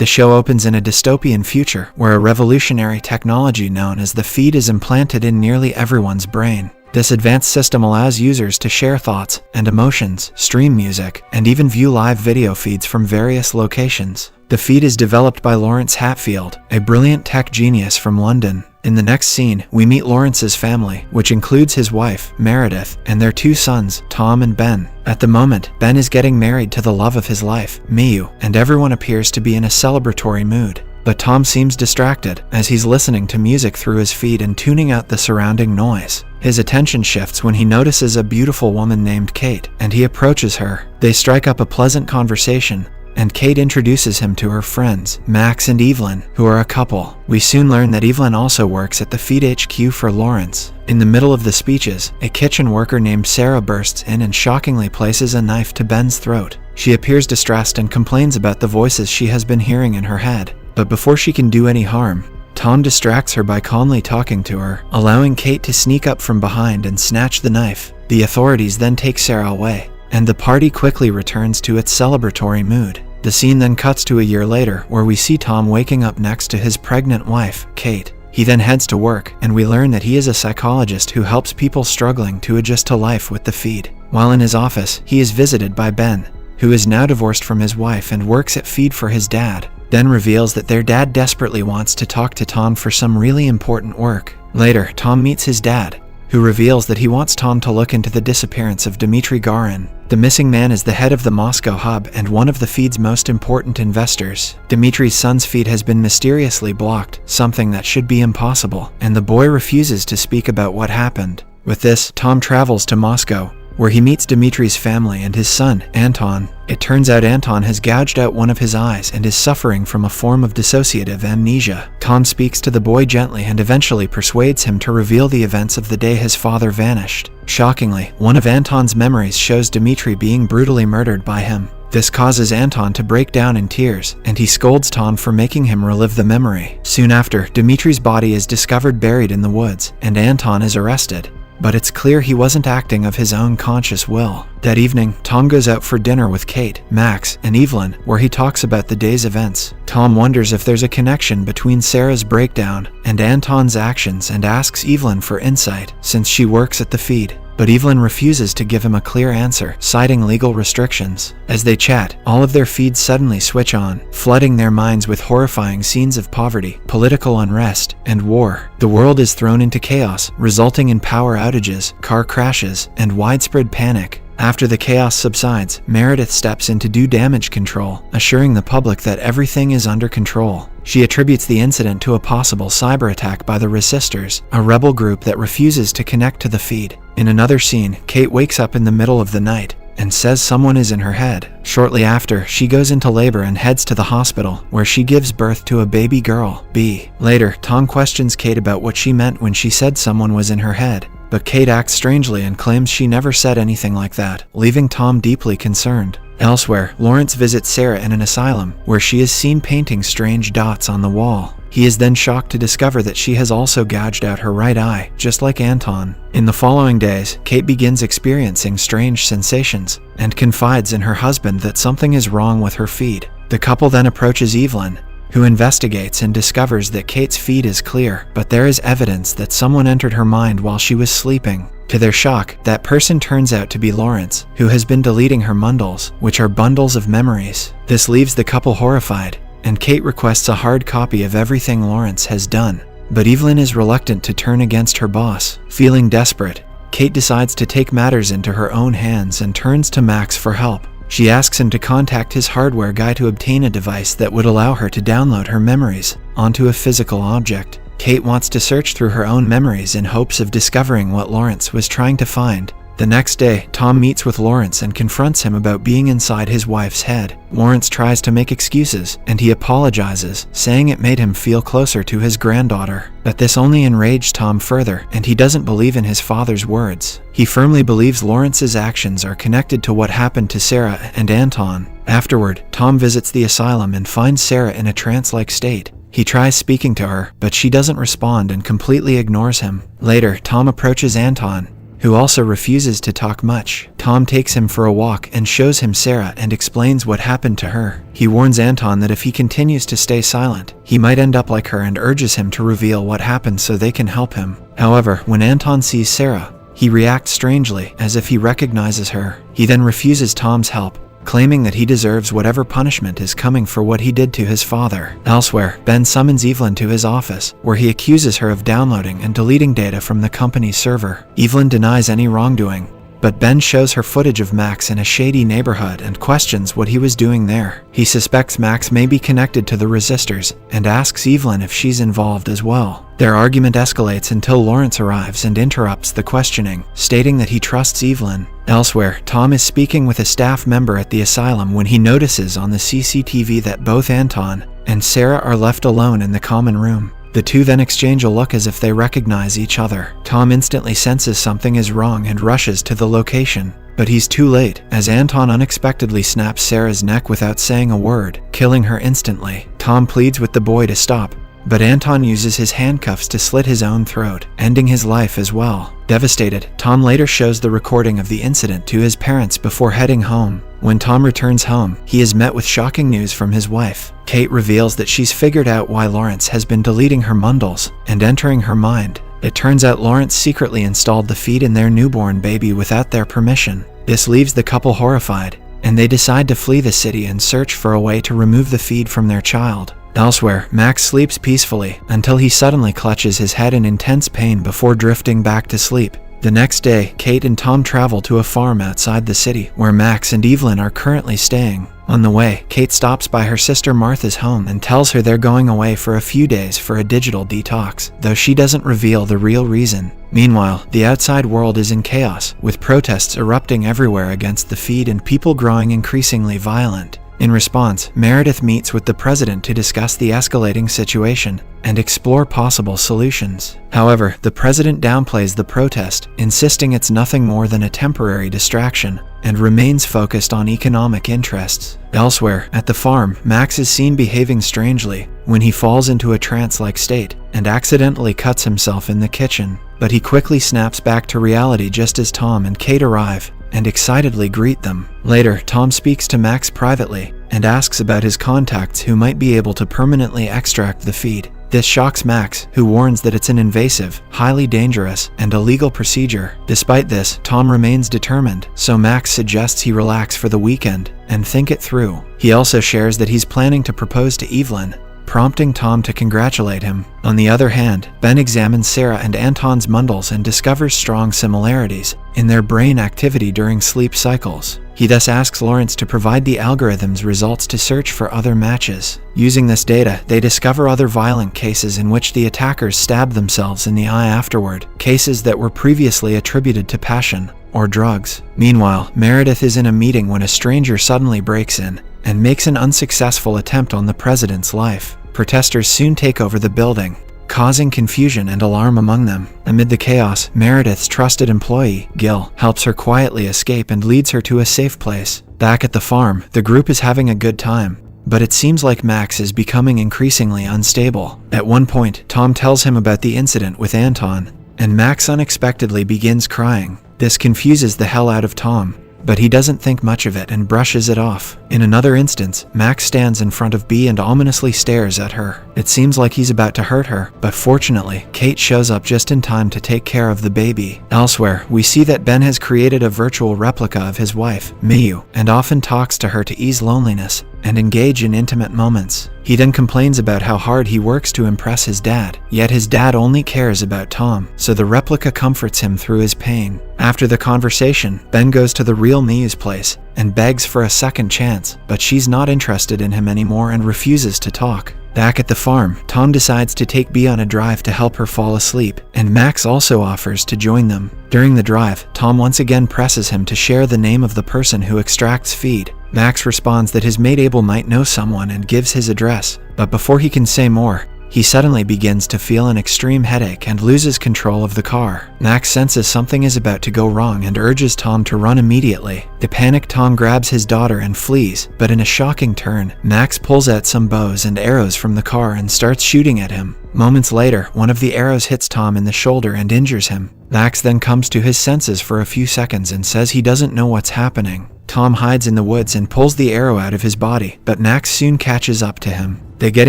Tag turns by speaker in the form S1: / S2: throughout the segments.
S1: The show opens in a dystopian future where a revolutionary technology known as the feed is implanted in nearly everyone's brain. This advanced system allows users to share thoughts and emotions, stream music, and even view live video feeds from various locations. The feed is developed by Lawrence Hatfield, a brilliant tech genius from London. In the next scene, we meet Lawrence's family, which includes his wife, Meredith, and their two sons, Tom and Ben. At the moment, Ben is getting married to the love of his life, Miyu, and everyone appears to be in a celebratory mood. But Tom seems distracted as he's listening to music through his feed and tuning out the surrounding noise. His attention shifts when he notices a beautiful woman named Kate, and he approaches her. They strike up a pleasant conversation, and Kate introduces him to her friends, Max and Evelyn, who are a couple. We soon learn that Evelyn also works at the Feed HQ for Lawrence. In the middle of the speeches, a kitchen worker named Sarah bursts in and shockingly places a knife to Ben's throat. She appears distressed and complains about the voices she has been hearing in her head. But before she can do any harm, Tom distracts her by calmly talking to her, allowing Kate to sneak up from behind and snatch the knife. The authorities then take Sarah away, and the party quickly returns to its celebratory mood. The scene then cuts to a year later, where we see Tom waking up next to his pregnant wife, Kate. He then heads to work, and we learn that he is a psychologist who helps people struggling to adjust to life with the feed. While in his office, he is visited by Ben, who is now divorced from his wife and works at Feed for his dad. Then reveals that their dad desperately wants to talk to Tom for some really important work. Later, Tom meets his dad, who reveals that he wants Tom to look into the disappearance of Dmitry Garin. The missing man is the head of the Moscow hub and one of the feed's most important investors. Dmitry's son's feed has been mysteriously blocked, something that should be impossible, and the boy refuses to speak about what happened. With this, Tom travels to Moscow, where he meets Dmitry's family and his son, Anton. It turns out Anton has gouged out one of his eyes and is suffering from a form of dissociative amnesia. Tom speaks to the boy gently and eventually persuades him to reveal the events of the day his father vanished. Shockingly, one of Anton's memories shows Dmitry being brutally murdered by him. This causes Anton to break down in tears, and he scolds Tom for making him relive the memory. Soon after, Dmitry's body is discovered buried in the woods, and Anton is arrested. But it's clear he wasn't acting of his own conscious will. That evening, Tom goes out for dinner with Kate, Max, and Evelyn, where he talks about the day's events. Tom wonders if there's a connection between Sarah's breakdown and Anton's actions and asks Evelyn for insight, since she works at the feed. But Evelyn refuses to give him a clear answer, citing legal restrictions. As they chat, all of their feeds suddenly switch on, flooding their minds with horrifying scenes of poverty, political unrest, and war. The world is thrown into chaos, resulting in power outages, car crashes, and widespread panic. After the chaos subsides, Meredith steps in to do damage control, assuring the public that everything is under control. She attributes the incident to a possible cyber attack by the Resistors, a rebel group that refuses to connect to the feed. In another scene, Kate wakes up in the middle of the night and says someone is in her head. Shortly after, she goes into labor and heads to the hospital, where she gives birth to a baby girl, B. Later, Tom questions Kate about what she meant when she said someone was in her head. But Kate acts strangely and claims she never said anything like that, leaving Tom deeply concerned. Elsewhere, Lawrence visits Sarah in an asylum, where she is seen painting strange dots on the wall. He is then shocked to discover that she has also gouged out her right eye, just like Anton. In the following days, Kate begins experiencing strange sensations, and confides in her husband that something is wrong with her feed. The couple then approaches Evelyn, who investigates and discovers that Kate's feed is clear, but there is evidence that someone entered her mind while she was sleeping. To their shock, that person turns out to be Lawrence, who has been deleting her mundles, which are bundles of memories. This leaves the couple horrified, and Kate requests a hard copy of everything Lawrence has done. But Evelyn is reluctant to turn against her boss. Feeling desperate, Kate decides to take matters into her own hands and turns to Max for help. She asks him to contact his hardware guy to obtain a device that would allow her to download her memories onto a physical object. Kate wants to search through her own memories in hopes of discovering what Lawrence was trying to find. The next day, Tom meets with Lawrence and confronts him about being inside his wife's head. Lawrence tries to make excuses, and he apologizes, saying it made him feel closer to his granddaughter. But this only enraged Tom further, and he doesn't believe in his father's words. He firmly believes Lawrence's actions are connected to what happened to Sarah and Anton. Afterward, Tom visits the asylum and finds Sarah in a trance-like state. He tries speaking to her, but she doesn't respond and completely ignores him. Later, Tom approaches Anton, who also refuses to talk much. Tom takes him for a walk and shows him Sarah and explains what happened to her. He warns Anton that if he continues to stay silent, he might end up like her and urges him to reveal what happened so they can help him. However, when Anton sees Sarah, he reacts strangely, as if he recognizes her. He then refuses Tom's help, claiming that he deserves whatever punishment is coming for what he did to his father. Elsewhere, Ben summons Evelyn to his office, where he accuses her of downloading and deleting data from the company's server. Evelyn denies any wrongdoing, but Ben shows her footage of Max in a shady neighborhood and questions what he was doing there. He suspects Max may be connected to the resistors and asks Evelyn if she's involved as well. Their argument escalates until Lawrence arrives and interrupts the questioning, stating that he trusts Evelyn. Elsewhere, Tom is speaking with a staff member at the asylum when he notices on the CCTV that both Anton and Sarah are left alone in the common room. The two then exchange a look as if they recognize each other. Tom instantly senses something is wrong and rushes to the location, but he's too late, as Anton unexpectedly snaps Sarah's neck without saying a word, killing her instantly. Tom pleads with the boy to stop, but Anton uses his handcuffs to slit his own throat, ending his life as well. Devastated, Tom later shows the recording of the incident to his parents before heading home. When Tom returns home, he is met with shocking news from his wife. Kate reveals that she's figured out why Lawrence has been deleting her mundles and entering her mind. It turns out Lawrence secretly installed the feed in their newborn baby without their permission. This leaves the couple horrified, and they decide to flee the city and search for a way to remove the feed from their child. Elsewhere, Max sleeps peacefully until he suddenly clutches his head in intense pain before drifting back to sleep. The next day, Kate and Tom travel to a farm outside the city, where Max and Evelyn are currently staying. On the way, Kate stops by her sister Martha's home and tells her they're going away for a few days for a digital detox, though she doesn't reveal the real reason. Meanwhile, the outside world is in chaos, with protests erupting everywhere against the feed and people growing increasingly violent. In response, Meredith meets with the president to discuss the escalating situation and explore possible solutions. However, the president downplays the protest, insisting it's nothing more than a temporary distraction, and remains focused on economic interests. Elsewhere, at the farm, Max is seen behaving strangely when he falls into a trance-like state and accidentally cuts himself in the kitchen. But he quickly snaps back to reality just as Tom and Kate arrive and excitedly greet them. Later, Tom speaks to Max privately and asks about his contacts who might be able to permanently extract the feed. This shocks Max, who warns that it's an invasive, highly dangerous, and illegal procedure. Despite this, Tom remains determined, so Max suggests he relax for the weekend and think it through. He also shares that he's planning to propose to Evelyn, prompting Tom to congratulate him. On the other hand, Ben examines Sarah and Anton's mundles and discovers strong similarities in their brain activity during sleep cycles. He thus asks Lawrence to provide the algorithm's results to search for other matches. Using this data, they discover other violent cases in which the attackers stabbed themselves in the eye afterward, cases that were previously attributed to passion or drugs. Meanwhile, Meredith is in a meeting when a stranger suddenly breaks in and makes an unsuccessful attempt on the president's life. Protesters soon take over the building, causing confusion and alarm among them. Amid the chaos, Meredith's trusted employee, Gil, helps her quietly escape and leads her to a safe place. Back at the farm, the group is having a good time, but it seems like Max is becoming increasingly unstable. At one point, Tom tells him about the incident with Anton, and Max unexpectedly begins crying. This confuses the hell out of Tom, but he doesn't think much of it and brushes it off. In another instance, Max stands in front of Bea and ominously stares at her. It seems like he's about to hurt her, but fortunately, Kate shows up just in time to take care of the baby. Elsewhere, we see that Ben has created a virtual replica of his wife, Miyu, and often talks to her to ease loneliness and engage in intimate moments. He then complains about how hard he works to impress his dad, yet his dad only cares about Tom, so the replica comforts him through his pain. After the conversation, Ben goes to the real Miyu's place and begs for a second chance, but she's not interested in him anymore and refuses to talk. Back at the farm, Tom decides to take Bea on a drive to help her fall asleep, and Max also offers to join them. During the drive, Tom once again presses him to share the name of the person who extracts feed. Max responds that his mate Abel might know someone and gives his address, but before he can say more, he suddenly begins to feel an extreme headache and loses control of the car. Max senses something is about to go wrong and urges Tom to run immediately. The panicked Tom grabs his daughter and flees, but in a shocking turn, Max pulls out some bows and arrows from the car and starts shooting at him. Moments later, one of the arrows hits Tom in the shoulder and injures him. Max then comes to his senses for a few seconds and says he doesn't know what's happening. Tom hides in the woods and pulls the arrow out of his body, but Max soon catches up to him. They get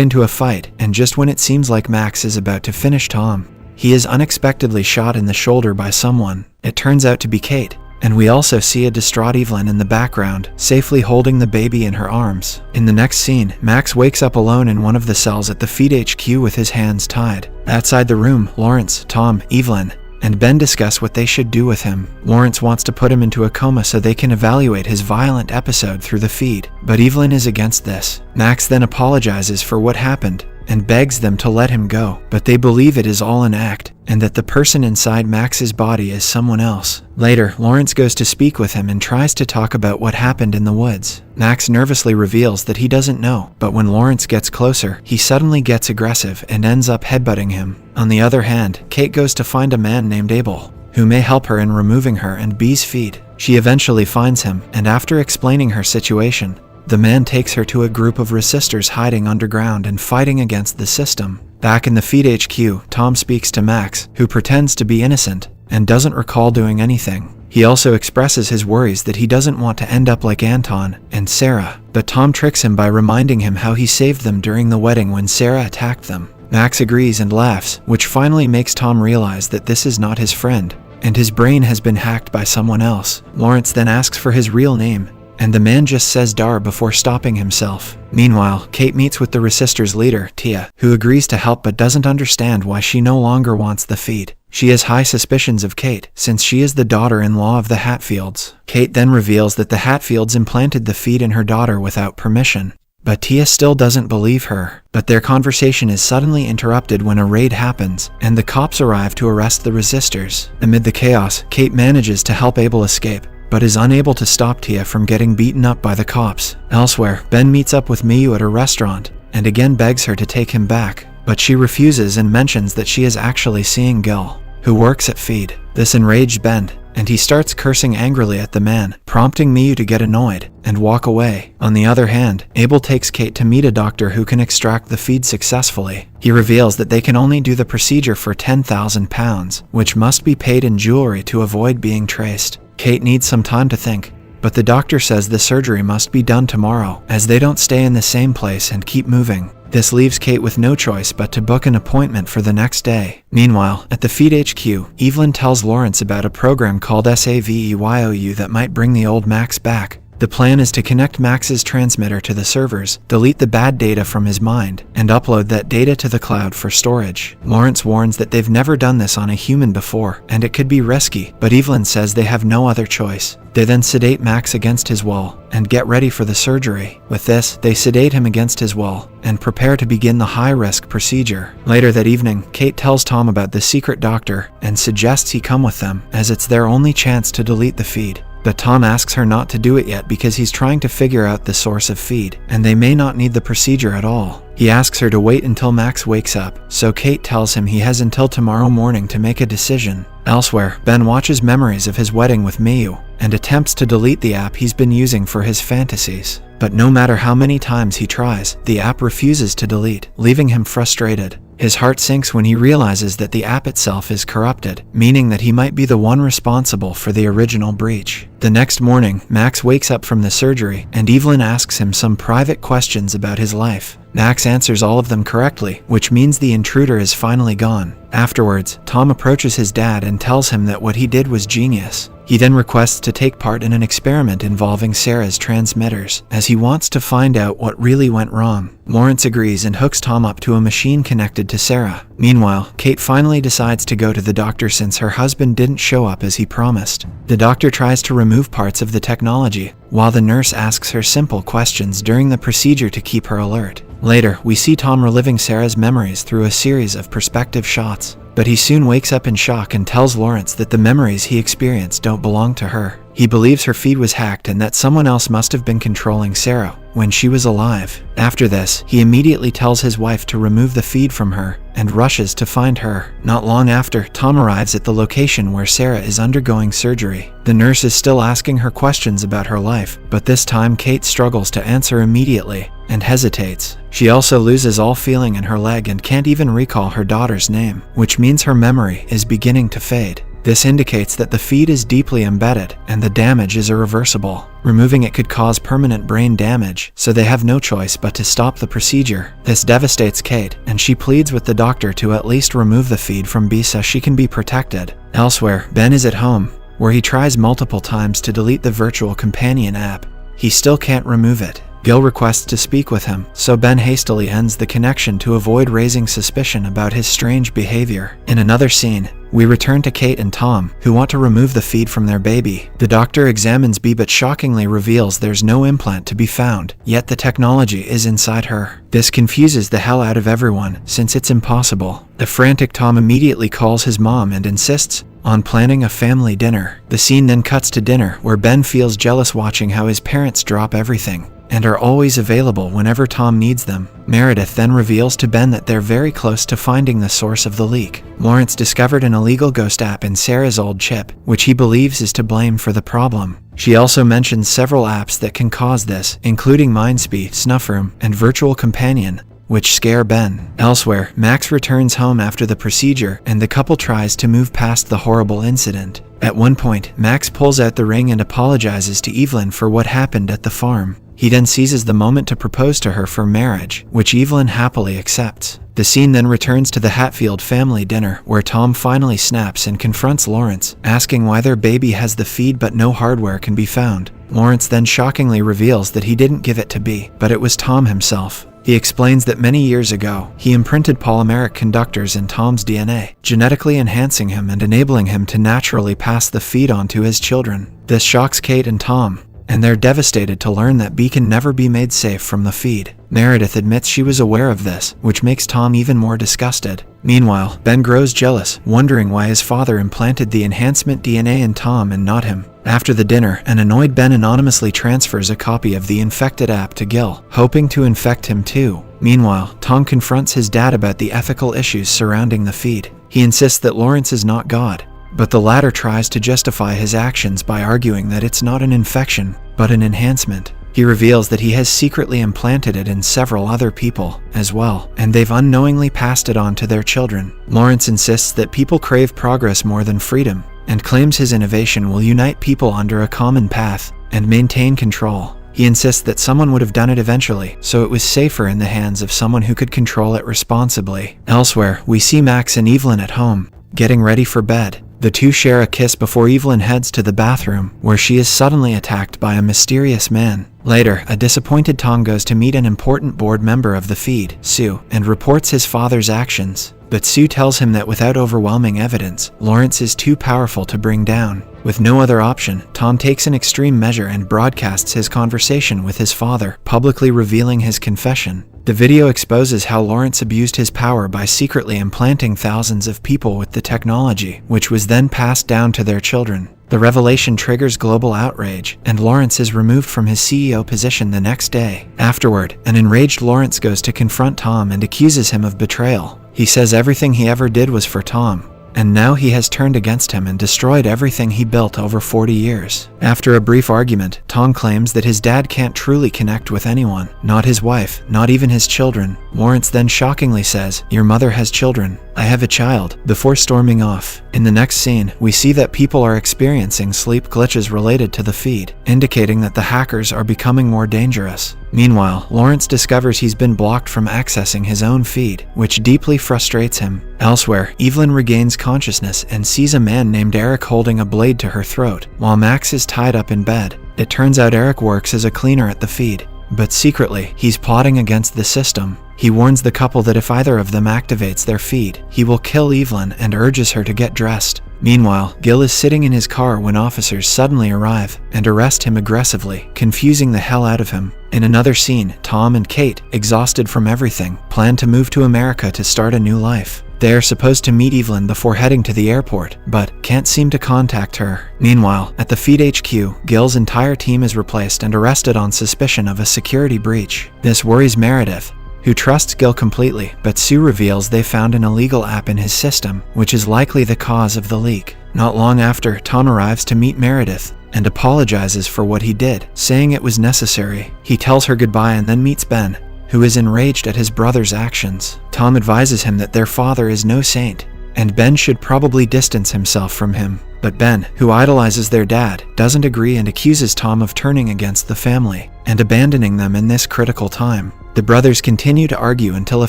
S1: into a fight, and just when it seems like Max is about to finish Tom, he is unexpectedly shot in the shoulder by someone. It turns out to be Kate. And we also see a distraught Evelyn in the background, safely holding the baby in her arms. In the next scene, Max wakes up alone in one of the cells at the Feed HQ with his hands tied. Outside the room, Lawrence, Tom, Evelyn, and Ben discuss what they should do with him. Lawrence wants to put him into a coma so they can evaluate his violent episode through the feed, but Evelyn is against this. Max then apologizes for what happened and begs them to let him go, but they believe it is all an act, and that the person inside Max's body is someone else. Later, Lawrence goes to speak with him and tries to talk about what happened in the woods. Max nervously reveals that he doesn't know, but when Lawrence gets closer, he suddenly gets aggressive and ends up headbutting him. On the other hand, Kate goes to find a man named Abel, who may help her in removing her and B's feed. She eventually finds him, and after explaining her situation, the man takes her to a group of resistors hiding underground and fighting against the system. Back in the Feed HQ, Tom speaks to Max, who pretends to be innocent and doesn't recall doing anything. He also expresses his worries that he doesn't want to end up like Anton and Sarah, but Tom tricks him by reminding him how he saved them during the wedding when Sarah attacked them. Max agrees and laughs, which finally makes Tom realize that this is not his friend, and his brain has been hacked by someone else. Lawrence then asks for his real name, and the man just says Dar before stopping himself. Meanwhile, Kate meets with the Resistors leader, Tia, who agrees to help but doesn't understand why she no longer wants the feed. She has high suspicions of Kate, since she is the daughter-in-law of the Hatfields. Kate then reveals that the Hatfields implanted the feed in her daughter without permission. But Tia still doesn't believe her. But their conversation is suddenly interrupted when a raid happens, and the cops arrive to arrest the Resistors. Amid the chaos, Kate manages to help Abel escape, but is unable to stop Tia from getting beaten up by the cops. Elsewhere, Ben meets up with Miyu at a restaurant, and again begs her to take him back, but she refuses and mentions that she is actually seeing Gil, who works at Feed. This enraged Ben, and he starts cursing angrily at the man, prompting Miyu to get annoyed and walk away. On the other hand, Abel takes Kate to meet a doctor who can extract the feed successfully. He reveals that they can only do the procedure for £10,000, which must be paid in jewelry to avoid being traced. Kate needs some time to think, but the doctor says the surgery must be done tomorrow, as they don't stay in the same place and keep moving. This leaves Kate with no choice but to book an appointment for the next day. Meanwhile, at the Feed HQ, Evelyn tells Lawrence about a program called SAVEYOU that might bring the old Max back. The plan is to connect Max's transmitter to the servers, delete the bad data from his mind, and upload that data to the cloud for storage. Lawrence warns that they've never done this on a human before, and it could be risky, but Evelyn says they have no other choice. They then sedate Max against his will, and get ready for the surgery. With this, they sedate him against his will, and prepare to begin the high-risk procedure. Later that evening, Kate tells Tom about the secret doctor, and suggests he come with them, as it's their only chance to delete the feed. But Tom asks her not to do it yet because he's trying to figure out the source of feed, and they may not need the procedure at all. He asks her to wait until Max wakes up, so Kate tells him he has until tomorrow morning to make a decision. Elsewhere, Ben watches memories of his wedding with Miyu, and attempts to delete the app he's been using for his fantasies. But no matter how many times he tries, the app refuses to delete, leaving him frustrated. His heart sinks when he realizes that the app itself is corrupted, meaning that he might be the one responsible for the original breach. The next morning, Max wakes up from the surgery, and Evelyn asks him some private questions about his life. Max answers all of them correctly, which means the intruder is finally gone. Afterwards, Tom approaches his dad and tells him that what he did was genius. He then requests to take part in an experiment involving Sarah's transmitters, as he wants to find out what really went wrong. Lawrence agrees and hooks Tom up to a machine connected to Sarah. Meanwhile, Kate finally decides to go to the doctor since her husband didn't show up as he promised. The doctor tries to remove parts of the technology, while the nurse asks her simple questions during the procedure to keep her alert. Later, we see Tom reliving Sarah's memories through a series of perspective shots, but he soon wakes up in shock and tells Lawrence that the memories he experienced don't belong to her. He believes her feed was hacked and that someone else must have been controlling Sarah when she was alive. After this, he immediately tells his wife to remove the feed from her and rushes to find her. Not long after, Tom arrives at the location where Sarah is undergoing surgery. The nurse is still asking her questions about her life, but this time Kate struggles to answer immediately and hesitates. She also loses all feeling in her leg and can't even recall her daughter's name, which means her memory is beginning to fade. This indicates that the feed is deeply embedded and the damage is irreversible. Removing it could cause permanent brain damage, so they have no choice but to stop the procedure. This devastates Kate, and she pleads with the doctor to at least remove the feed from B so she can be protected. Elsewhere, Ben is at home, where he tries multiple times to delete the virtual companion app. He still can't remove it. Gil requests to speak with him, so Ben hastily ends the connection to avoid raising suspicion about his strange behavior. In another scene, we return to Kate and Tom, who want to remove the feed from their baby. The doctor examines B but shockingly reveals there's no implant to be found, yet the technology is inside her. This confuses the hell out of everyone, since it's impossible. The frantic Tom immediately calls his mom and insists on planning a family dinner. The scene then cuts to dinner, where Ben feels jealous watching how his parents drop everything and are always available whenever Tom needs them. Meredith then reveals to Ben that they're very close to finding the source of the leak. Lawrence discovered an illegal ghost app in Sarah's old chip, which he believes is to blame for the problem. She also mentions several apps that can cause this, including Mindspeed, Snuff Room, and Virtual Companion, which scare Ben. Elsewhere, Max returns home after the procedure, and the couple tries to move past the horrible incident. At one point, Max pulls out the ring and apologizes to Evelyn for what happened at the farm. He then seizes the moment to propose to her for marriage, which Evelyn happily accepts. The scene then returns to the Hatfield family dinner, where Tom finally snaps and confronts Lawrence, asking why their baby has the feed but no hardware can be found. Lawrence then shockingly reveals that he didn't give it to B, but it was Tom himself. He explains that many years ago, he imprinted polymeric conductors in Tom's DNA, genetically enhancing him and enabling him to naturally pass the feed on to his children. This shocks Kate and Tom, and they're devastated to learn that B can never be made safe from the feed. Meredith admits she was aware of this, which makes Tom even more disgusted. Meanwhile, Ben grows jealous, wondering why his father implanted the enhancement DNA in Tom and not him. After the dinner, an annoyed Ben anonymously transfers a copy of the infected app to Gil, hoping to infect him too. Meanwhile, Tom confronts his dad about the ethical issues surrounding the feed. He insists that Lawrence is not God, but the latter tries to justify his actions by arguing that it's not an infection, but an enhancement. He reveals that he has secretly implanted it in several other people as well, and they've unknowingly passed it on to their children. Lawrence insists that people crave progress more than freedom, and claims his innovation will unite people under a common path and maintain control. He insists that someone would have done it eventually, so it was safer in the hands of someone who could control it responsibly. Elsewhere, we see Max and Evelyn at home, getting ready for bed. The two share a kiss before Evelyn heads to the bathroom, where she is suddenly attacked by a mysterious man. Later, a disappointed Tom goes to meet an important board member of the feed, Sue, and reports his father's actions. But Sue tells him that without overwhelming evidence, Lawrence is too powerful to bring down. With no other option, Tom takes an extreme measure and broadcasts his conversation with his father, publicly revealing his confession. The video exposes how Lawrence abused his power by secretly implanting thousands of people with the technology, which was then passed down to their children. The revelation triggers global outrage, and Lawrence is removed from his CEO position the next day. Afterward, an enraged Lawrence goes to confront Tom and accuses him of betrayal. He says everything he ever did was for Tom, and now he has turned against him and destroyed everything he built over 40 years. After a brief argument, Tom claims that his dad can't truly connect with anyone, not his wife, not even his children. Lawrence then shockingly says, "Your mother has children. I have a child," before storming off. In the next scene, we see that people are experiencing sleep glitches related to the feed, indicating that the hackers are becoming more dangerous. Meanwhile, Lawrence discovers he's been blocked from accessing his own feed, which deeply frustrates him. Elsewhere, Evelyn regains consciousness and sees a man named Eric holding a blade to her throat, while Max is tied up in bed. It turns out Eric works as a cleaner at the feed, but secretly, he's plotting against the system. He warns the couple that if either of them activates their feed, he will kill Evelyn and urges her to get dressed. Meanwhile, Gil is sitting in his car when officers suddenly arrive and arrest him aggressively, confusing the hell out of him. In another scene, Tom and Kate, exhausted from everything, plan to move to America to start a new life. They are supposed to meet Evelyn before heading to the airport, but can't seem to contact her. Meanwhile, at the Feed HQ, Gil's entire team is replaced and arrested on suspicion of a security breach. This worries Meredith, who trusts Gil completely, but Sue reveals they found an illegal app in his system, which is likely the cause of the leak. Not long after, Tom arrives to meet Meredith and apologizes for what he did, saying it was necessary. He tells her goodbye and then meets Ben, who is enraged at his brother's actions. Tom advises him that their father is no saint, and Ben should probably distance himself from him. But Ben, who idolizes their dad, doesn't agree and accuses Tom of turning against the family and abandoning them in this critical time. The brothers continue to argue until a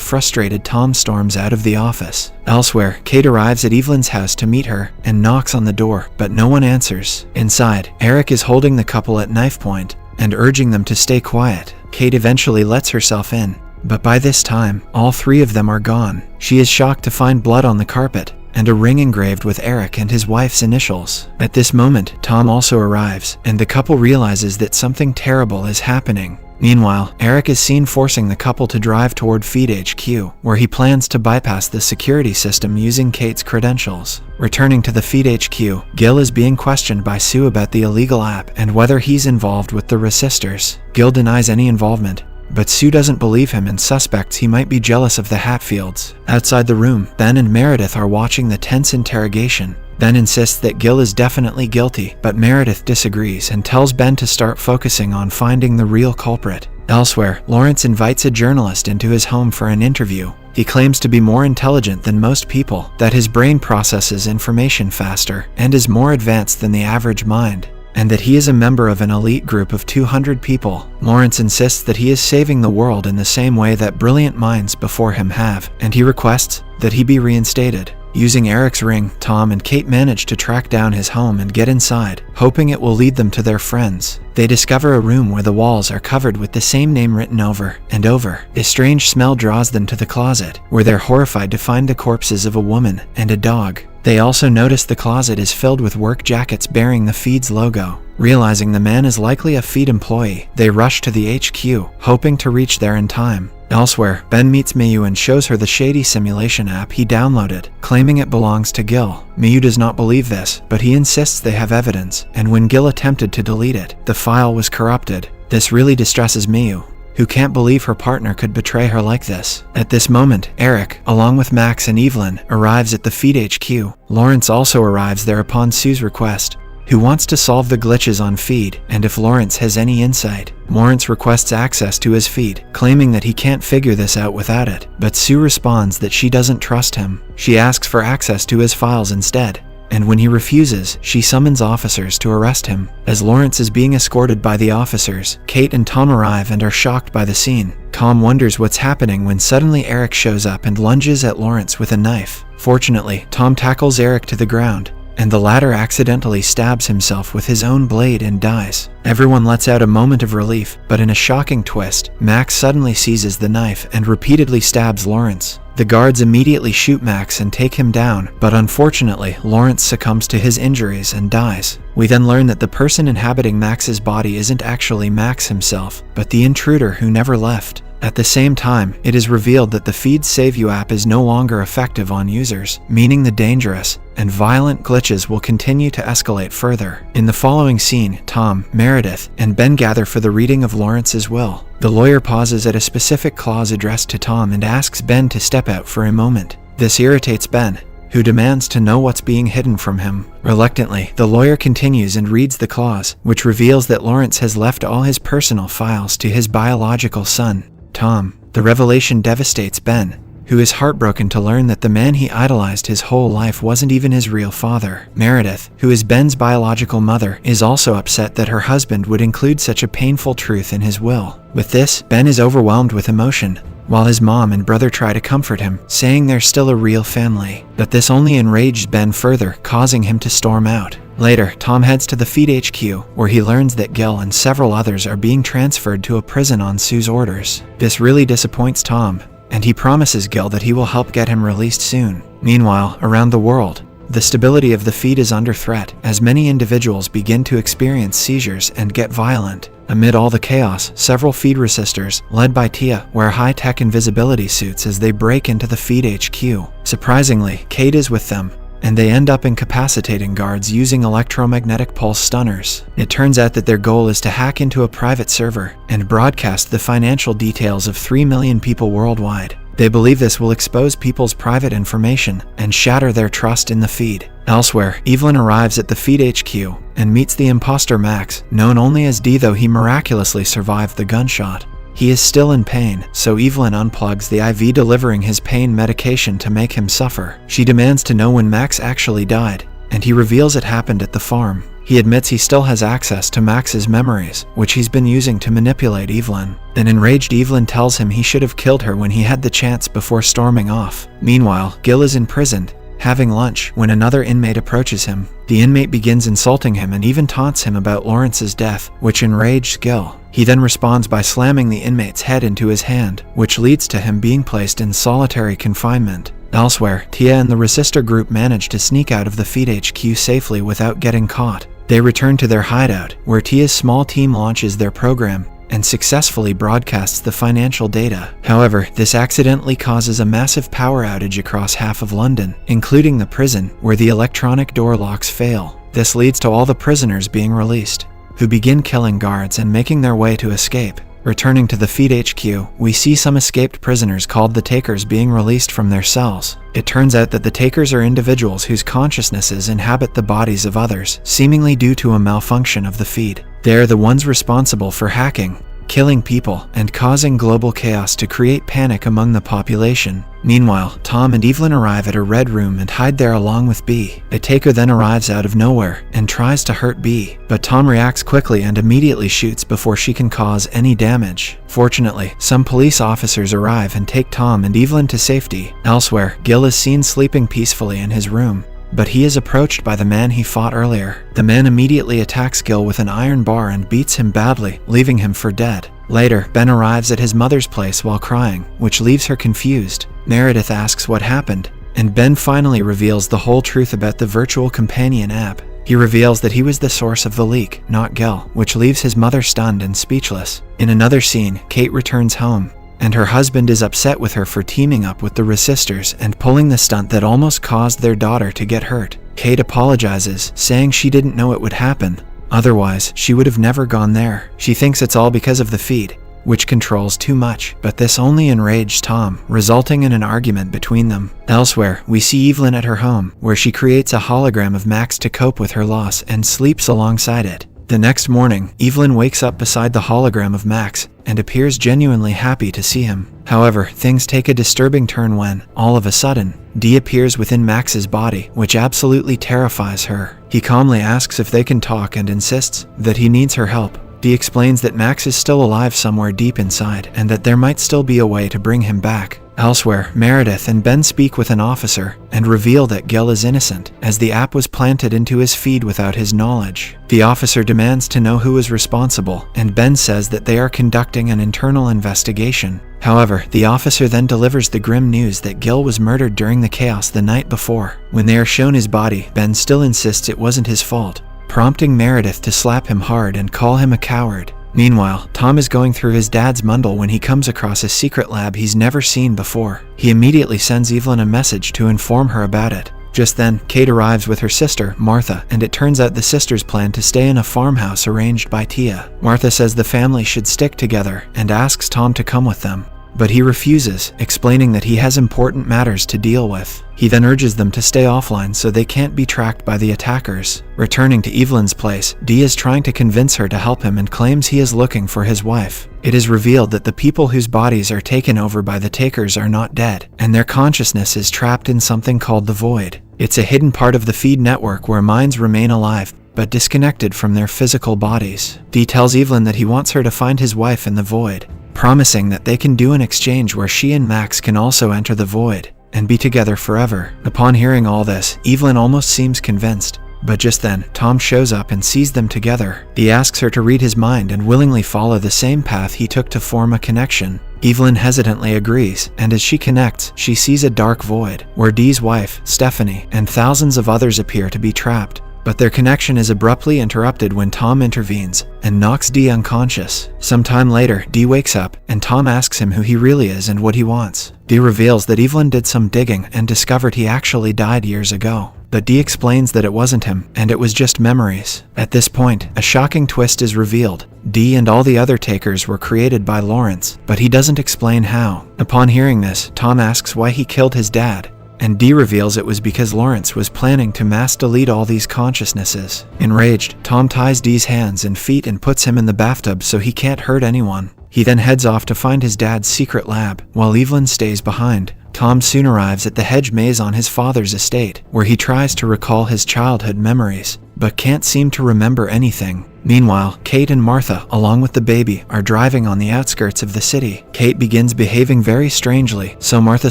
S1: frustrated Tom storms out of the office. Elsewhere, Kate arrives at Evelyn's house to meet her and knocks on the door, but no one answers. Inside, Eric is holding the couple at knife point and urging them to stay quiet. Kate eventually lets herself in, but by this time, all three of them are gone. She is shocked to find blood on the carpet and a ring engraved with Eric and his wife's initials. At this moment, Tom also arrives, and the couple realizes that something terrible is happening. Meanwhile, Eric is seen forcing the couple to drive toward Feed HQ, where he plans to bypass the security system using Kate's credentials. Returning to the Feed HQ, Gil is being questioned by Sue about the illegal app and whether he's involved with the Resistors. Gil denies any involvement, but Sue doesn't believe him and suspects he might be jealous of the Hatfields. Outside the room, Ben and Meredith are watching the tense interrogation. Ben insists that Gil is definitely guilty, but Meredith disagrees and tells Ben to start focusing on finding the real culprit. Elsewhere, Lawrence invites a journalist into his home for an interview. He claims to be more intelligent than most people, that his brain processes information faster, and is more advanced than the average mind, and that he is a member of an elite group of 200 people. Lawrence insists that he is saving the world in the same way that brilliant minds before him have, and he requests that he be reinstated. Using Eric's ring, Tom and Kate manage to track down his home and get inside, hoping it will lead them to their friends. They discover a room where the walls are covered with the same name written over and over. A strange smell draws them to the closet, where they're horrified to find the corpses of a woman and a dog. They also notice the closet is filled with work jackets bearing the Feed's logo. Realizing the man is likely a Feed employee, they rush to the HQ, hoping to reach there in time. Elsewhere, Ben meets Miyu and shows her the shady simulation app he downloaded, claiming it belongs to Gil. Miyu does not believe this, but he insists they have evidence, and when Gil attempted to delete it, the file was corrupted. This really distresses Miyu, who can't believe her partner could betray her like this. At this moment, Eric, along with Max and Evelyn, arrives at the Feed HQ. Lawrence also arrives there upon Sue's request, who wants to solve the glitches on Feed, and if Lawrence has any insight. Lawrence requests access to his Feed, claiming that he can't figure this out without it, but Sue responds that she doesn't trust him. She asks for access to his files instead, and when he refuses, she summons officers to arrest him. As Lawrence is being escorted by the officers, Kate and Tom arrive and are shocked by the scene. Tom wonders what's happening when suddenly Eric shows up and lunges at Lawrence with a knife. Fortunately, Tom tackles Eric to the ground, and the latter accidentally stabs himself with his own blade and dies. Everyone lets out a moment of relief, but in a shocking twist, Max suddenly seizes the knife and repeatedly stabs Lawrence. The guards immediately shoot Max and take him down, but unfortunately, Lawrence succumbs to his injuries and dies. We then learn that the person inhabiting Max's body isn't actually Max himself, but the intruder who never left. At the same time, it is revealed that the Feed Save You app is no longer effective on users, meaning the dangerous and violent glitches will continue to escalate further. In the following scene, Tom, Meredith, and Ben gather for the reading of Lawrence's will. The lawyer pauses at a specific clause addressed to Tom and asks Ben to step out for a moment. This irritates Ben, who demands to know what's being hidden from him. Reluctantly, the lawyer continues and reads the clause, which reveals that Lawrence has left all his personal files to his biological son, Tom. The revelation devastates Ben, who is heartbroken to learn that the man he idolized his whole life wasn't even his real father. Meredith, who is Ben's biological mother, is also upset that her husband would include such a painful truth in his will. With this, Ben is overwhelmed with emotion, while his mom and brother try to comfort him, saying they're still a real family. But this only enraged Ben further, causing him to storm out. Later, Tom heads to the Feed HQ, where he learns that Gil and several others are being transferred to a prison on Sue's orders. This really disappoints Tom, and he promises Gil that he will help get him released soon. Meanwhile, around the world, The stability of the feed is under threat, as many individuals begin to experience seizures and get violent. Amid all the chaos, several feed resistors, led by Tia, wear high-tech invisibility suits as they break into the feed HQ. Surprisingly, Kate is with them, and they end up incapacitating guards using electromagnetic pulse stunners. It turns out that their goal is to hack into a private server and broadcast the financial details of 3 million people worldwide. They believe this will expose people's private information and shatter their trust in the feed. Elsewhere, Evelyn arrives at the feed HQ and meets the imposter Max, known only as D, though he miraculously survived the gunshot. He is still in pain, so Evelyn unplugs the IV, delivering his pain medication to make him suffer. She demands to know when Max actually died, and he reveals it happened at the farm. He admits he still has access to Max's memories, which he's been using to manipulate Evelyn. An enraged Evelyn tells him he should have killed her when he had the chance before storming off. Meanwhile, Gil is imprisoned, having lunch, when another inmate approaches him. The inmate begins insulting him and even taunts him about Lawrence's death, which enraged Gil. He then responds by slamming the inmate's head into his hand, which leads to him being placed in solitary confinement. Elsewhere, Tia and the resistor group manage to sneak out of the feed HQ safely without getting caught. They return to their hideout, where Tia's small team launches their program and successfully broadcasts the financial data. However, this accidentally causes a massive power outage across half of London, including the prison, where the electronic door locks fail. This leads to all the prisoners being released, who begin killing guards and making their way to escape. Returning to the feed HQ, we see some escaped prisoners called the Takers being released from their cells. It turns out that the Takers are individuals whose consciousnesses inhabit the bodies of others, seemingly due to a malfunction of the feed. They are the ones responsible for hacking, killing people, and causing global chaos to create panic among the population. Meanwhile, Tom and Evelyn arrive at a red room and hide there along with B. A Taker then arrives out of nowhere and tries to hurt B, but Tom reacts quickly and immediately shoots before she can cause any damage. Fortunately, some police officers arrive and take Tom and Evelyn to safety. Elsewhere, Gil is seen sleeping peacefully in his room, but he is approached by the man he fought earlier. The man immediately attacks Gil with an iron bar and beats him badly, leaving him for dead. Later, Ben arrives at his mother's place while crying, which leaves her confused. Meredith asks what happened, and Ben finally reveals the whole truth about the virtual companion app. He reveals that he was the source of the leak, not Gil, which leaves his mother stunned and speechless. In another scene, Kate returns home, and her husband is upset with her for teaming up with the resistors and pulling the stunt that almost caused their daughter to get hurt. Kate apologizes, saying she didn't know it would happen. Otherwise, she would have never gone there. She thinks it's all because of the feed, which controls too much, but this only enraged Tom, resulting in an argument between them. Elsewhere, we see Evelyn at her home, where she creates a hologram of Max to cope with her loss and sleeps alongside it. The next morning, Evelyn wakes up beside the hologram of Max and appears genuinely happy to see him. However, things take a disturbing turn when, all of a sudden, D appears within Max's body, which absolutely terrifies her. He calmly asks if they can talk and insists that he needs her help. D explains that Max is still alive somewhere deep inside and that there might still be a way to bring him back. Elsewhere, Meredith and Ben speak with an officer and reveal that Gil is innocent, as the app was planted into his feed without his knowledge. The officer demands to know who is responsible, and Ben says that they are conducting an internal investigation. However, the officer then delivers the grim news that Gil was murdered during the chaos the night before. When they are shown his body, Ben still insists it wasn't his fault, prompting Meredith to slap him hard and call him a coward. Meanwhile, Tom is going through his dad's bundle when he comes across a secret lab he's never seen before. He immediately sends Evelyn a message to inform her about it. Just then, Kate arrives with her sister, Martha, and it turns out the sisters plan to stay in a farmhouse arranged by Tia. Martha says the family should stick together and asks Tom to come with them, but he refuses, explaining that he has important matters to deal with. He then urges them to stay offline so they can't be tracked by the attackers. Returning to Evelyn's place, Dee is trying to convince her to help him and claims he is looking for his wife. It is revealed that the people whose bodies are taken over by the takers are not dead, and their consciousness is trapped in something called the Void. It's a hidden part of the feed network where minds remain alive, but disconnected from their physical bodies. Dee tells Evelyn that he wants her to find his wife in the Void, promising that they can do an exchange where she and Max can also enter the Void and be together forever. Upon hearing all this, Evelyn almost seems convinced, but just then, Tom shows up and sees them together. He asks her to read his mind and willingly follow the same path he took to form a connection. Evelyn hesitantly agrees, and as she connects, she sees a dark void, where Dee's wife, Stephanie, and thousands of others appear to be trapped. But their connection is abruptly interrupted when Tom intervenes and knocks Dee unconscious. Some time later, Dee wakes up, and Tom asks him who he really is and what he wants. Dee reveals that Evelyn did some digging and discovered he actually died years ago. But Dee explains that it wasn't him, and it was just memories. At this point, a shocking twist is revealed. Dee and all the other takers were created by Lawrence, but he doesn't explain how. Upon hearing this, Tom asks why he killed his dad, and Dee reveals it was because Lawrence was planning to mass delete all these consciousnesses. Enraged, Tom ties Dee's hands and feet and puts him in the bathtub so he can't hurt anyone. He then heads off to find his dad's secret lab, while Evelyn stays behind. Tom soon arrives at the hedge maze on his father's estate, where he tries to recall his childhood memories, but can't seem to remember anything. Meanwhile, Kate and Martha, along with the baby, are driving on the outskirts of the city. Kate begins behaving very strangely, so Martha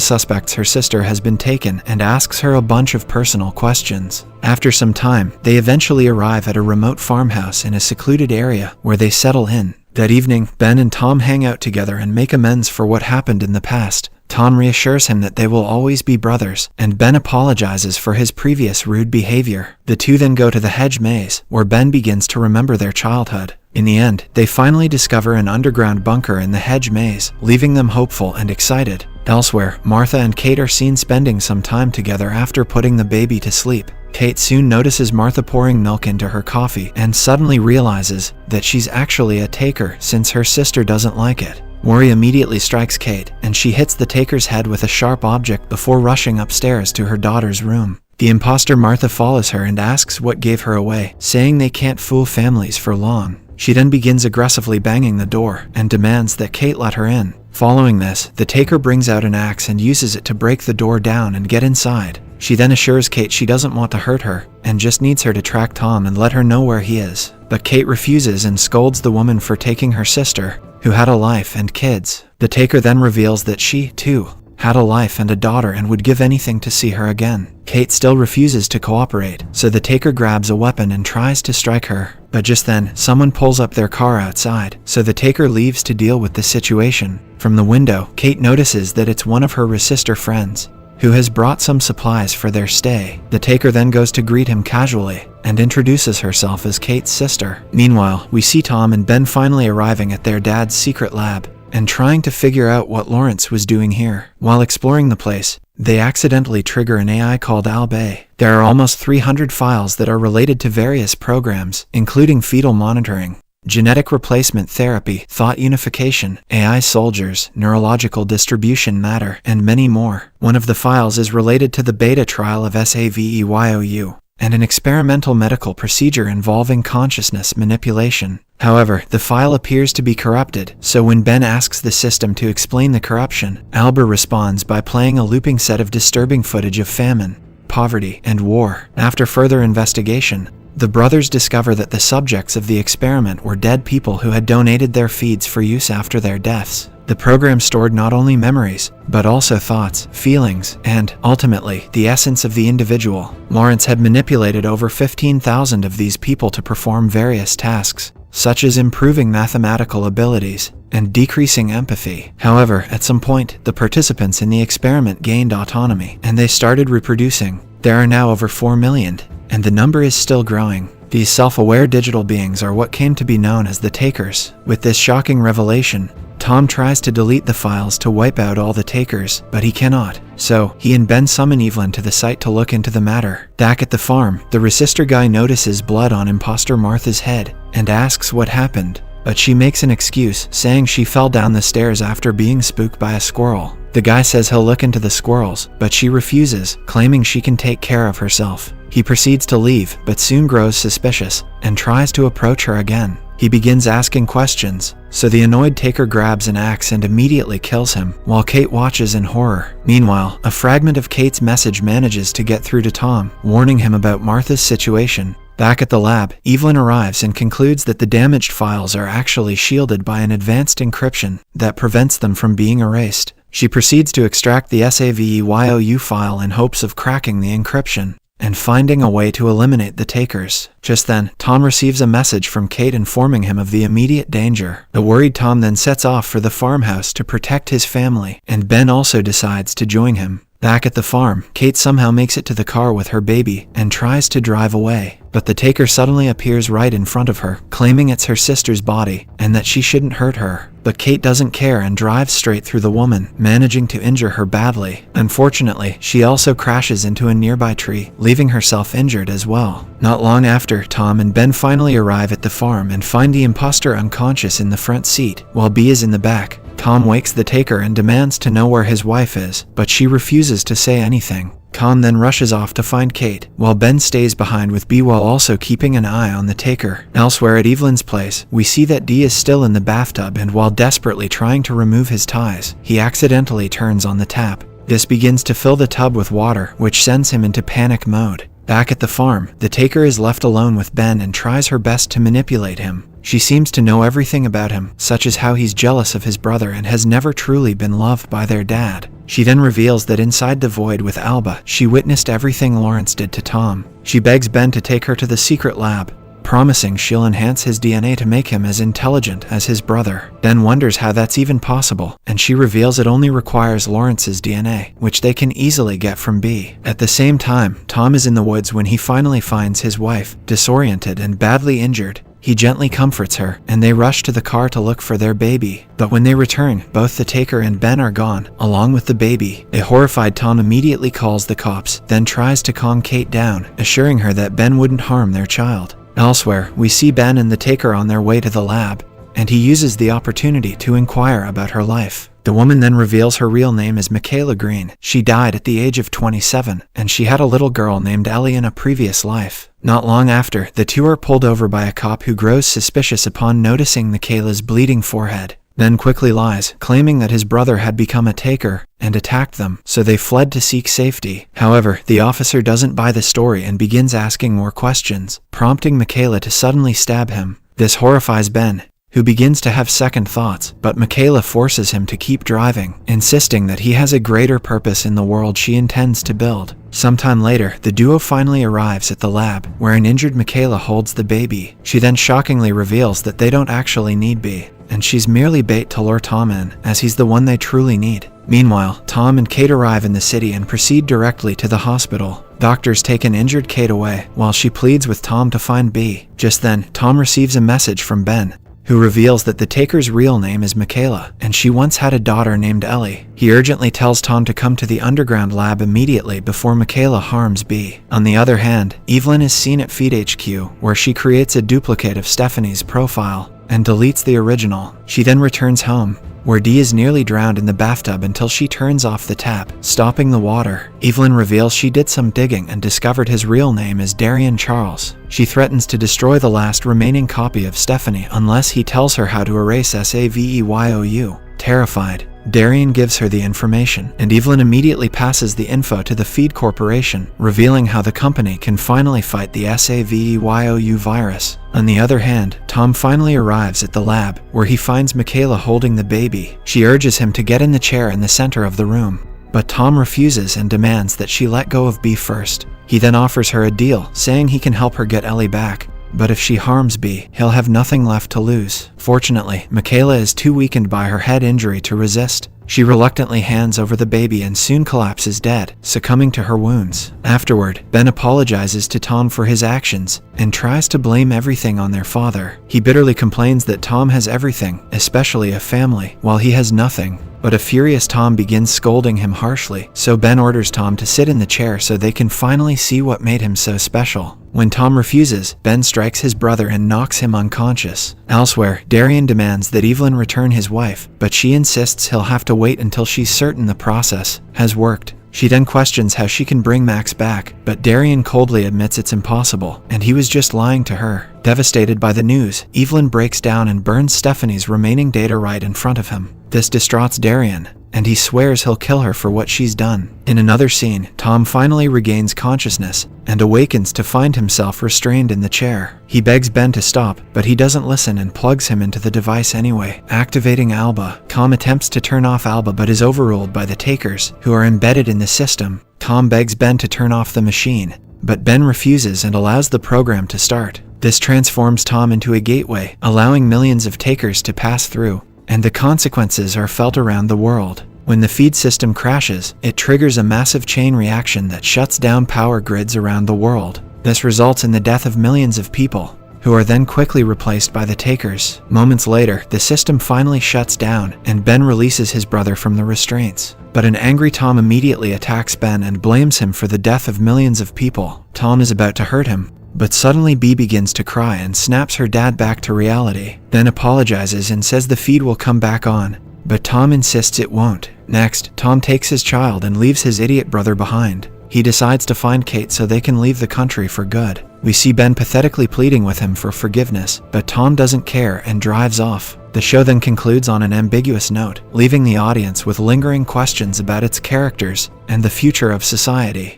S1: suspects her sister has been taken and asks her a bunch of personal questions. After some time, they eventually arrive at a remote farmhouse in a secluded area where they settle in. That evening, Ben and Tom hang out together and make amends for what happened in the past. Tom reassures him that they will always be brothers, and Ben apologizes for his previous rude behavior. The two then go to the hedge maze, where Ben begins to remember their childhood. In the end, they finally discover an underground bunker in the hedge maze, leaving them hopeful and excited. Elsewhere, Martha and Kate are seen spending some time together after putting the baby to sleep. Kate soon notices Martha pouring milk into her coffee and suddenly realizes that she's actually a taker since her sister doesn't like it. Worry immediately strikes Kate, and she hits the taker's head with a sharp object before rushing upstairs to her daughter's room. The imposter Martha follows her and asks what gave her away, saying they can't fool families for long. She then begins aggressively banging the door and demands that Kate let her in. Following this, the taker brings out an axe and uses it to break the door down and get inside. She then assures Kate she doesn't want to hurt her and just needs her to track Tom and let her know where he is. But Kate refuses and scolds the woman for taking her sister, who had a life and kids. The taker then reveals that she, too, had a life and a daughter and would give anything to see her again. Kate still refuses to cooperate, so the taker grabs a weapon and tries to strike her. But just then, someone pulls up their car outside, so the taker leaves to deal with the situation. From the window, Kate notices that it's one of her sister friends, who has brought some supplies for their stay. The taker then goes to greet him casually and introduces herself as Kate's sister. Meanwhile, we see Tom and Ben finally arriving at their dad's secret lab and trying to figure out what Lawrence was doing here. While exploring the place, they accidentally trigger an AI called Albay. There are almost 300 files that are related to various programs, including fetal monitoring, genetic replacement therapy, thought unification, AI soldiers, neurological distribution matter, and many more. One of the files is related to the beta trial of SAVEYOU and an experimental medical procedure involving consciousness manipulation. However, the file appears to be corrupted, so when Ben asks the system to explain the corruption, Albert responds by playing a looping set of disturbing footage of famine, poverty, and war. After further investigation, the brothers discover that the subjects of the experiment were dead people who had donated their feeds for use after their deaths. The program stored not only memories, but also thoughts, feelings, and, ultimately, the essence of the individual. Lawrence had manipulated over 15,000 of these people to perform various tasks, such as improving mathematical abilities and decreasing empathy. However, at some point, the participants in the experiment gained autonomy, and they started reproducing. There are now over 4 million, and the number is still growing. These self-aware digital beings are what came to be known as the Takers. With this shocking revelation, Tom tries to delete the files to wipe out all the Takers, but he cannot. So, he and Ben summon Evelyn to the site to look into the matter. Back at the farm, the resistor guy notices blood on imposter Martha's head and asks what happened, but she makes an excuse, saying she fell down the stairs after being spooked by a squirrel. The guy says he'll look into the squirrels, but she refuses, claiming she can take care of herself. He proceeds to leave, but soon grows suspicious and tries to approach her again. He begins asking questions, so the annoyed taker grabs an axe and immediately kills him, while Kate watches in horror. Meanwhile, a fragment of Kate's message manages to get through to Tom, warning him about Martha's situation. Back at the lab, Evelyn arrives and concludes that the damaged files are actually shielded by an advanced encryption that prevents them from being erased. She proceeds to extract the SAVEYOU file in hopes of cracking the encryption. and finding a way to eliminate the takers. Just then, Tom receives a message from Kate informing him of the immediate danger. The worried Tom then sets off for the farmhouse to protect his family, and Ben also decides to join him. Back at the farm, Kate somehow makes it to the car with her baby and tries to drive away. But the taker suddenly appears right in front of her, claiming it's her sister's body and that she shouldn't hurt her. But Kate doesn't care and drives straight through the woman, managing to injure her badly. Unfortunately, she also crashes into a nearby tree, leaving herself injured as well. Not long after, Tom and Ben finally arrive at the farm and find the imposter unconscious in the front seat, while B is in the back. Tom wakes the taker and demands to know where his wife is, but she refuses to say anything. Tom then rushes off to find Kate, while Ben stays behind with B while also keeping an eye on the taker. Elsewhere at Evelyn's place, we see that D is still in the bathtub, and while desperately trying to remove his ties, he accidentally turns on the tap. This begins to fill the tub with water, which sends him into panic mode. Back at the farm, the taker is left alone with Ben and tries her best to manipulate him. She seems to know everything about him, such as how he's jealous of his brother and has never truly been loved by their dad. She then reveals that inside the void with Alba, she witnessed everything Lawrence did to Tom. She begs Ben to take her to the secret lab, promising she'll enhance his DNA to make him as intelligent as his brother. Ben wonders how that's even possible, and she reveals it only requires Lawrence's DNA, which they can easily get from B. At the same time, Tom is in the woods when he finally finds his wife, disoriented and badly injured. He gently comforts her, and they rush to the car to look for their baby. But when they return, both the taker and Ben are gone, along with the baby. A horrified Tom immediately calls the cops, then tries to calm Kate down, assuring her that Ben wouldn't harm their child. Elsewhere, we see Ben and the taker on their way to the lab, and he uses the opportunity to inquire about her life. The woman then reveals her real name is Michaela Green. She died at the age of 27, and she had a little girl named Ellie in a previous life. Not long after, the two are pulled over by a cop who grows suspicious upon noticing Michaela's bleeding forehead, then quickly lies, claiming that his brother had become a taker and attacked them, so they fled to seek safety. However, the officer doesn't buy the story and begins asking more questions, prompting Michaela to suddenly stab him. This horrifies Ben, who begins to have second thoughts, but Michaela forces him to keep driving, insisting that he has a greater purpose in the world she intends to build. Sometime later, the duo finally arrives at the lab, where an injured Michaela holds the baby. She then shockingly reveals that they don't actually need B, and she's merely bait to lure Tom in, as he's the one they truly need. Meanwhile, Tom and Kate arrive in the city and proceed directly to the hospital. Doctors take an injured Kate away, while she pleads with Tom to find B. Just then, Tom receives a message from Ben, who reveals that the taker's real name is Michaela, and she once had a daughter named Ellie. He urgently tells Tom to come to the underground lab immediately before Michaela harms B. On the other hand, Evelyn is seen at Feed HQ, where she creates a duplicate of Stephanie's profile and deletes the original. She then returns home, where D is nearly drowned in the bathtub until she turns off the tap, stopping the water. Evelyn reveals she did some digging and discovered his real name is Darian Charles. She threatens to destroy the last remaining copy of Stephanie unless he tells her how to erase SAVEYOU. Terrified, Darian gives her the information, and Evelyn immediately passes the info to the Feed Corporation, revealing how the company can finally fight the SAVEYOU virus. On the other hand, Tom finally arrives at the lab, where he finds Michaela holding the baby. She urges him to get in the chair in the center of the room, but Tom refuses and demands that she let go of B first. He then offers her a deal, saying he can help her get Ellie back, but if she harms B, he'll have nothing left to lose. Fortunately, Michaela is too weakened by her head injury to resist. She reluctantly hands over the baby and soon collapses dead, succumbing to her wounds. Afterward, Ben apologizes to Tom for his actions and tries to blame everything on their father. He bitterly complains that Tom has everything, especially a family, while he has nothing. But a furious Tom begins scolding him harshly, so Ben orders Tom to sit in the chair so they can finally see what made him so special. When Tom refuses, Ben strikes his brother and knocks him unconscious. Elsewhere, Darian demands that Evelyn return his wife, but she insists he'll have to wait until she's certain the process has worked. She then questions how she can bring Max back, but Darian coldly admits it's impossible, and he was just lying to her. Devastated by the news, Evelyn breaks down and burns Stephanie's remaining data right in front of him. This distraughts Darian, and he swears he'll kill her for what she's done. In another scene, Tom finally regains consciousness and awakens to find himself restrained in the chair. He begs Ben to stop, but he doesn't listen and plugs him into the device anyway, activating Alba. Tom attempts to turn off Alba but is overruled by the takers, who are embedded in the system. Tom begs Ben to turn off the machine, But Ben refuses and allows the program to start. This transforms Tom into a gateway, allowing millions of takers to pass through, and the consequences are felt around the world. When the feed system crashes, it triggers a massive chain reaction that shuts down power grids around the world. This results in the death of millions of people, who are then quickly replaced by the takers. Moments later, the system finally shuts down, and Ben releases his brother from the restraints. But an angry Tom immediately attacks Ben and blames him for the death of millions of people. Tom is about to hurt him, but suddenly Bee begins to cry and snaps her dad back to reality, then apologizes and says the feed will come back on. But Tom insists it won't. Next, Tom takes his child and leaves his idiot brother behind. He decides to find Kate so they can leave the country for good. We see Ben pathetically pleading with him for forgiveness, but Tom doesn't care and drives off. The show then concludes on an ambiguous note, leaving the audience with lingering questions about its characters and the future of society.